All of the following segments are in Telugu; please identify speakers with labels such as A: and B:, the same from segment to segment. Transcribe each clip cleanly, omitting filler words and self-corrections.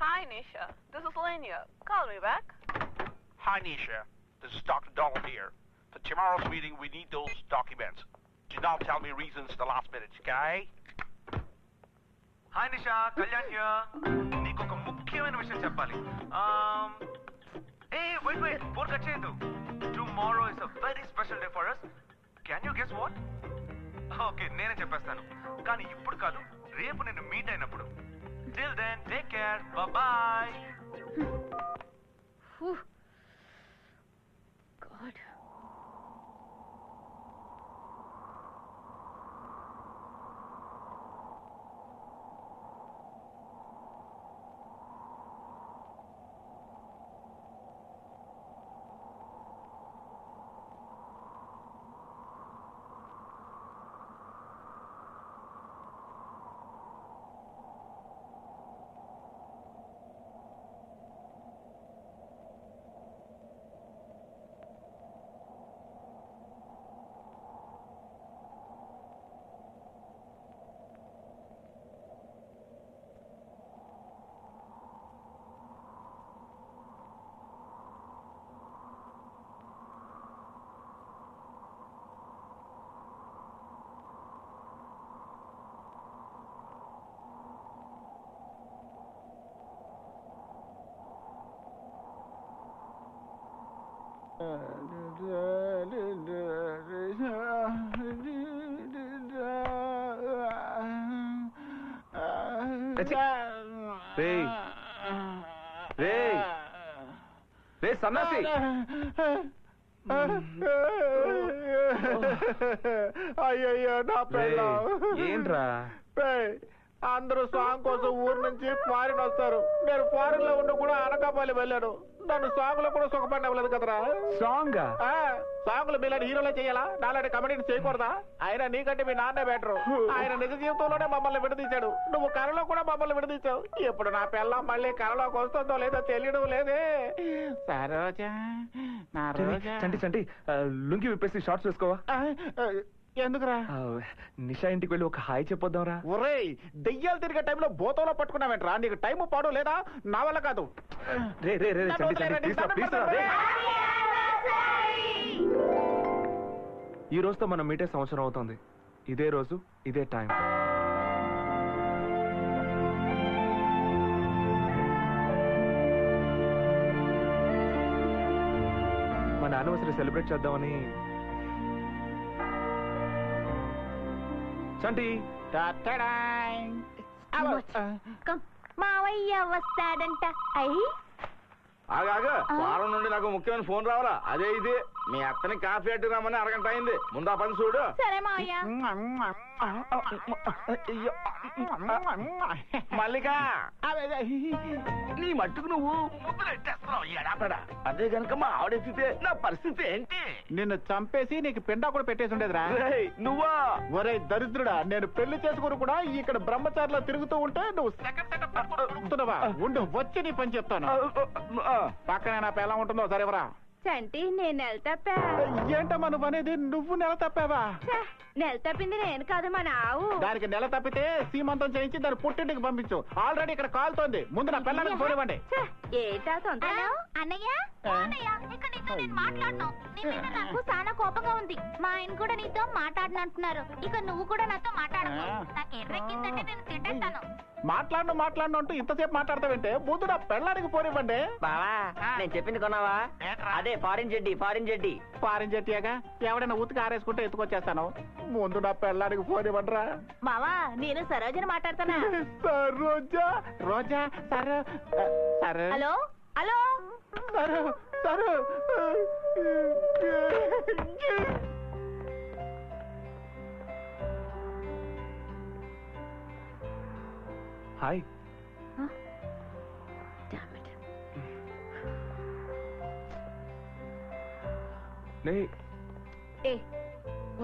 A: Hi, Nisha. This is Lenya. Call me back.
B: Hi, Nisha. This is Dr. Donald here. For tomorrow's meeting, we need those documents. Do not tell me reasons the last minute, okay?
C: Hi, Nisha. Kalyan here. నీకు ఒక ముఖ్యమైన విషయం చెప్పాలి. Hey, wait. Phone cut చేయొద్దు. Tomorrow is a very special day for us. Can you guess what? Okay, నేనే చెప్పేస్తాను. కానీ ఇప్పుడు కాదు, రేపు నేను మీట్ అయినప్పుడు. Till then, take care. Bye-bye.
D: God.
C: సన్నాసి
E: అయ్యయ్యో నా పిల్ల
C: ఏంట్రా?
E: అందరూ సాంగ్ కోసం ఊరు నుంచి ఫారిన్ వస్తారు. నేను ఫారిన్ లో ఉండి కూడా అనకాపల్లి వెళ్ళాను. నన్ను సాంగ్ లో కూడా సుఖపడినవ్వలేదు కదరా.
C: సాంగ్
E: సాంగ్ లో మీలాంటి హీరోలో చేయాలా? నాలాంటి కమెడీని చేయకూడదా? ఆయన నీకంటే మీ నాన్నే బెటరు. ఆయన నిజ జీవితంలోనే మమ్మల్ని విడదీశాడు. నువ్వు కళలో కూడా మమ్మల్ని విడదీశావు. ఇప్పుడు నా పిల్ల మళ్ళీ కళలోకి వస్తుందో లేదో తెలియడం లేదే. సరోజా నా రోజా.
C: చంటి లుంగి విప్పేసి షార్ట్స్ వేసుకోవా?
E: ఎందుకురా?
C: నిషా ఇంటికి వెళ్ళి ఒక హాయ్ చెప్పొద్దాంరా.
E: ఒరేయ్, దెయ్యాలు తిరిగే టైంలో బోతంలో పట్టుకున్నావేంట్రా? నీకు టైము పాడు లేదా? నా వల్ల కాదు.
C: ఈ రోజుతో మనం మీటే సంవత్సరం అవుతుంది. ఇదే రోజు, ఇదే టైం. మన యానివర్సరీ సెలబ్రేట్ చేద్దామని. చంటి
D: మావయ్య వస్తాడంట.
F: ఆగా వారం నుండి నాకు ముఖ్యమైన ఫోన్ రావాలా? అదే ఇది మీ అత్తని కాఫీ అడ్డు రామని అరగంట అయింది. ముందా పని చూడు.
D: సరే మావయ్య.
F: మల్లిక, నీ మట్టుకు నువ్వు ముద్దులెట్టేస్తున్నావు ఎడాపడా. అదే గనక మా ఆవిడెత్తితే నా పరిస్థితి ఏంటి?
E: నిన్ను చంపేసి నీకు పిండా కూడా పెట్టేసి ఉండేదిరా.
F: నువ్వా?
E: ఒరే దరిద్రుడా, నేను పెళ్లి చేసుకుని కూడా ఇక్కడ బ్రహ్మచారిలో తిరుగుతూ ఉంటే నువ్వు సెకండ్ తిరుగుతున్నావా? ఉండు, వచ్చి నీ పని చెప్తాను. పక్కనే నా పిల్ల ఉంటుందో సరేవరా.
D: చంటి, నేను నెల తప్పా.
E: ఏంటమ్మా నువ్వు అనేది? నువ్వు నెల తప్పావా?
D: నెల తప్పింది నేను కాదు, మా నావు.
E: దానికి నెల తప్పితే సీమంతం చేయించి దాన్ని పుట్టింటికి పంపించు. ఆల్రెడీ ఇక్కడ కాలుతోంది. ముందు నా పిల్లలకి పోనివ్వండి.
D: ఏంటా తొందర? అన్నయ్య, ఇక్కడ నీతో నేను మాట్లాడను. నాకు చాలా కోపంగా ఉంది. మా ఆయన కూడా నీతో మాట్లాడనంటున్నారు. ఇక నువ్వు కూడా నాతో మాట్లాడకు. నాకు ఎర్రెక్కిందంటే నేను తిట్టేస్తాను.
E: మాట్లాడను అంటూ ఇంతసేపు మాట్లాడతావంటే ముందు నా పిల్లలకి పోనివ్వండి.
G: బావా, నేను చెప్పింది కొన్నావా? అదే ఫారిన్ జెడ్డి.
E: ఫారిన్ జెట్టియాగా ఎవడైనా ఉతికి ఆరేసుకుంటే ఎత్తుకొచ్చేస్తాను. ముందు నా పిల్లలకి పోనివ్వండిరా.
D: బావా, నేను సరోజని మాట్లాడతానా?
E: సరోజా, రోజా, సరే.
D: హలో హలో,
E: సరే.
C: హాయ్.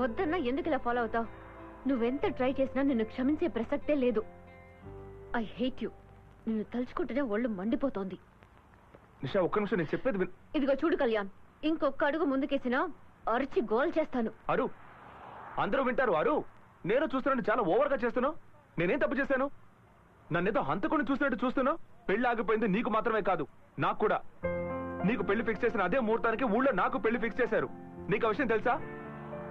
D: వద్దన్నా ఎందుకు ఇలా ఫాలో అవుతావు? నువ్వెంత ట్రై చేసినా నిన్ను క్షమించే ప్రసక్తే లేదు. I hate you. నిన్ను తలుచుకుంటేనే ఒళ్ళు మండిపోతోంది.
C: నిషా, ఒక్క నిమిషం, నేను చెప్పేది.
D: ఇదిగో చూడు కళ్యాణ్, ఇంకొక అడుగు ముందుకేసినా అరిచి గోల్ చేస్తాను.
C: అరు, అందరూ వింటారు. అరు, నేను చూస్తున్నాను చాలా ఓవర్గా చేస్తున్నావు.
H: నేనేం తప్పు చేశాను? నన్నేదో హంతకుని చూసినట్టు చూస్తున్నావు. పెళ్లి ఆగిపోయింది నీకు మాత్రమే కాదు, నాకు కూడా. నీకు పెళ్లి ఫిక్స్ చేసిన అదే ముహూర్తానికి ఊళ్ళో నాకు పెళ్లి ఫిక్స్ చేశారు. నీకు ఆ విషయం తెలుసా?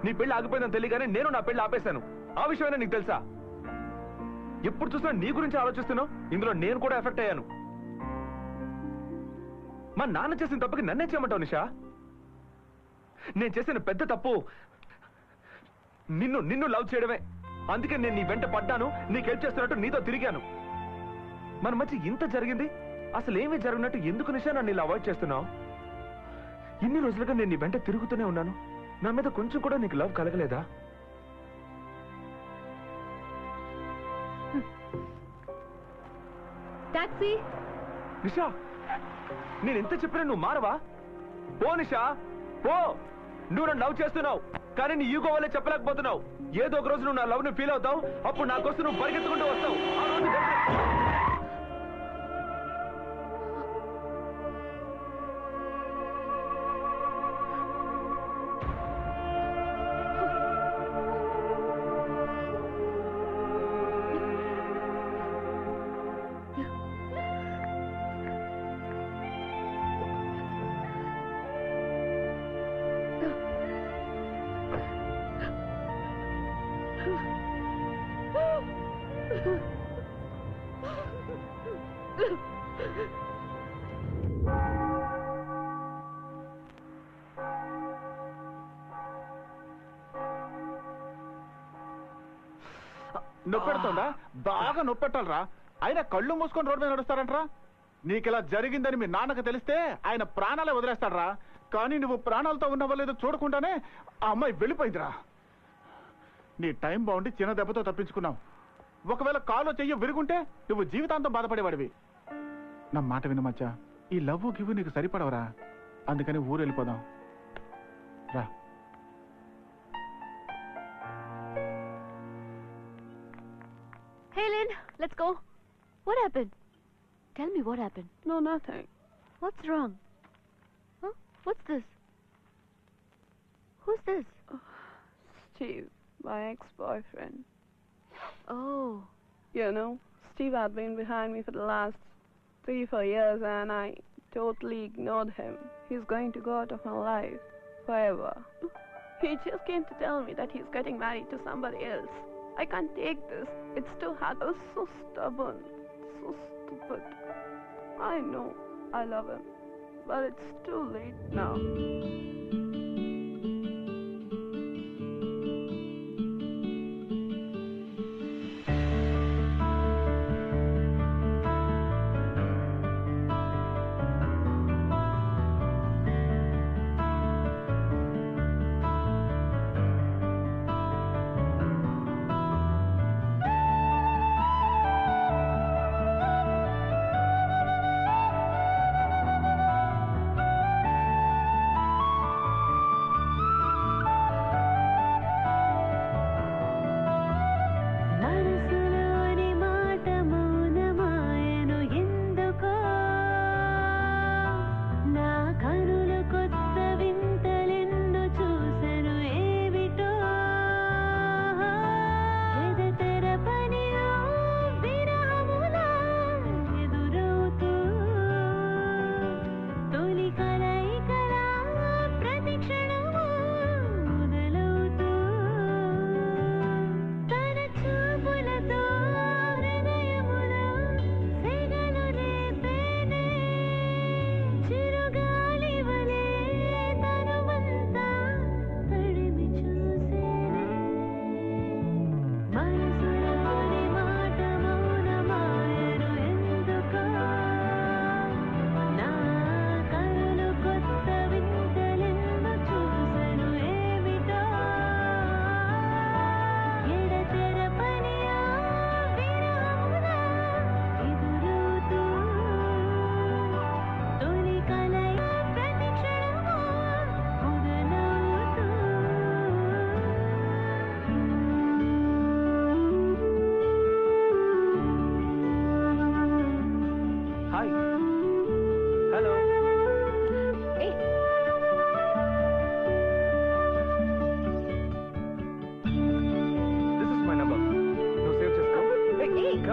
H: నీ పెళ్లి ఆగిపోయిందని తెలియగానే నేను నా పెళ్లి ఆపేశాను. ఆ విషయమైనా నీకు తెలుసా? ఎప్పుడు చూసినా నీ గురించి ఆలోచిస్తున్నావు. ఇందులో నేను కూడా ఎఫెక్ట్ అయ్యాను. మా నాన్న చేసిన తప్పుకి నన్నే చేయమంటావు నిషా? నేను చేసిన పెద్ద తప్పు నిన్ను లవ్ చేయడమే. అందుకే నేను నీ వెంట పడ్డాను, నీకు హెల్ప్ చేస్తున్నట్టు నీతో తిరిగాను. మన మధ్య ఇంత జరిగింది, అసలు ఏమీ జరిగినట్టు ఎందుకు నిషా నన్ను ఇలా అవాయిడ్ చేస్తున్నావు? ఇన్ని రోజులుగా నేను నీ వెంట తిరుగుతూనే ఉన్నాను. నా మీద కొంచెం కూడా నీకు లవ్ కలగలేదా?
A: టాక్సీ.
H: నిషా, నేను ఎంత చెప్పినా నువ్వు మారవా? పో నిషా, పో. నువ్వు నన్ను లవ్ చేస్తున్నావు, కానీ నీ ఈగో వల్లే చెప్పలేకపోతున్నావు. ఏదో ఒక రోజు నువ్వు నా లవ్ ని ఫీల్ అవుతావు, అప్పుడు నా కోసం నువ్వు పరిగెత్తుకుంటూ వస్తావు. ఆ రోజు
E: నొప్పెడుతుందా? బాగా నొప్పెట్టాలరా. ఆయన కళ్ళు మూసుకొని రోడ్డు మీద నడుస్తారంటరా. నీకిలా జరిగిందని మీ నాన్నకు తెలిస్తే ఆయన ప్రాణాలే వదిలేస్తాడరా. కానీ నువ్వు ప్రాణాలతో ఉన్నవో లేదో చూడకుండానే ఆ అమ్మాయి వెళ్ళిపోయిందిరా. నీ టైం బాగుండి చిన్న దెబ్బతో తప్పించుకున్నావు. ఒకవేళ కాలో చెయ్యి విరుగుంటే నువ్వు జీవితాంతం బాధపడేవాడివి. నా మాట విను మచ్చా, ఈ లవ్ గివ్ నీకు సరిపడవరా. అందుకని ఊరు వెళ్ళిపోదాం రా.
A: Hey, Lynn, let's go. What happened? Tell me what happened.
I: No, nothing.
A: What's wrong? Huh? What's this? Who's this?
I: Steve, my ex-boyfriend.
A: Oh.
I: You know, Steve had been behind me for the last 3-4 years and I totally ignored him. He's going to go out of my life forever. He just came to tell me that he's getting married to somebody else. I can't take this. It's too hard. I was so stubborn, so stupid. I know I love him, but it's too late now.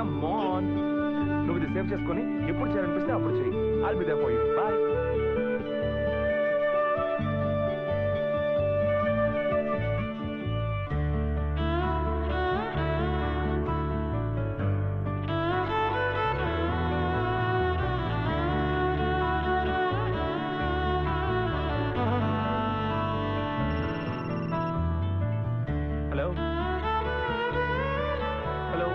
H: Come on. నువ్వు ఇది సేవ్ చేసుకొని ఎప్పుడు చేయాలనిపిస్తే అప్పుడు చెయ్యి. I'll be there for you. Bye. Hello hello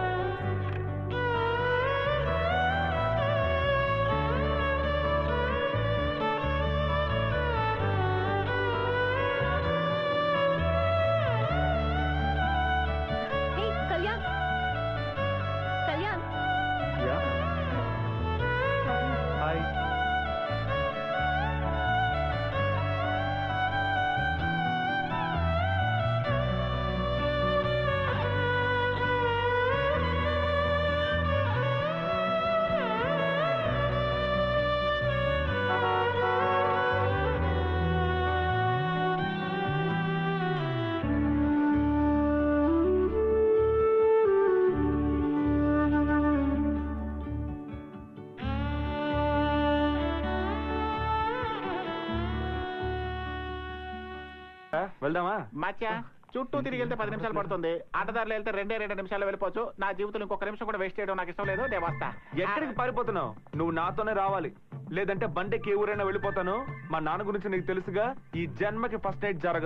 I: Hey, Kalyan. Kalyan.
H: Yeah hi. వెళ్దామా?
E: మచ్చా చుట్టూ తిరిగి వెళ్తే 10 నిమిషాలు పడుతుంది. ఆటదారులు వెళ్తే 2 నిమిషాలు వెళ్ళిపోవచ్చు. నా జీవితంలో ఇంకొక నిమిషం కూడా వేస్ట్ చేయడం నాకు ఇష్టం లేదు. దేవస్తా
H: ఎక్కడికి పారిపోతున్నావు? నువ్వు నాతోనే రావాలి, లేదంటే బండెక్కి ఏ ఊరైనా వెళ్ళిపోతాను. మా నాన్న గురించి నీకు తెలుసుగా, ఈ జన్మకి ఫస్ట్ నైట్ జరగదు.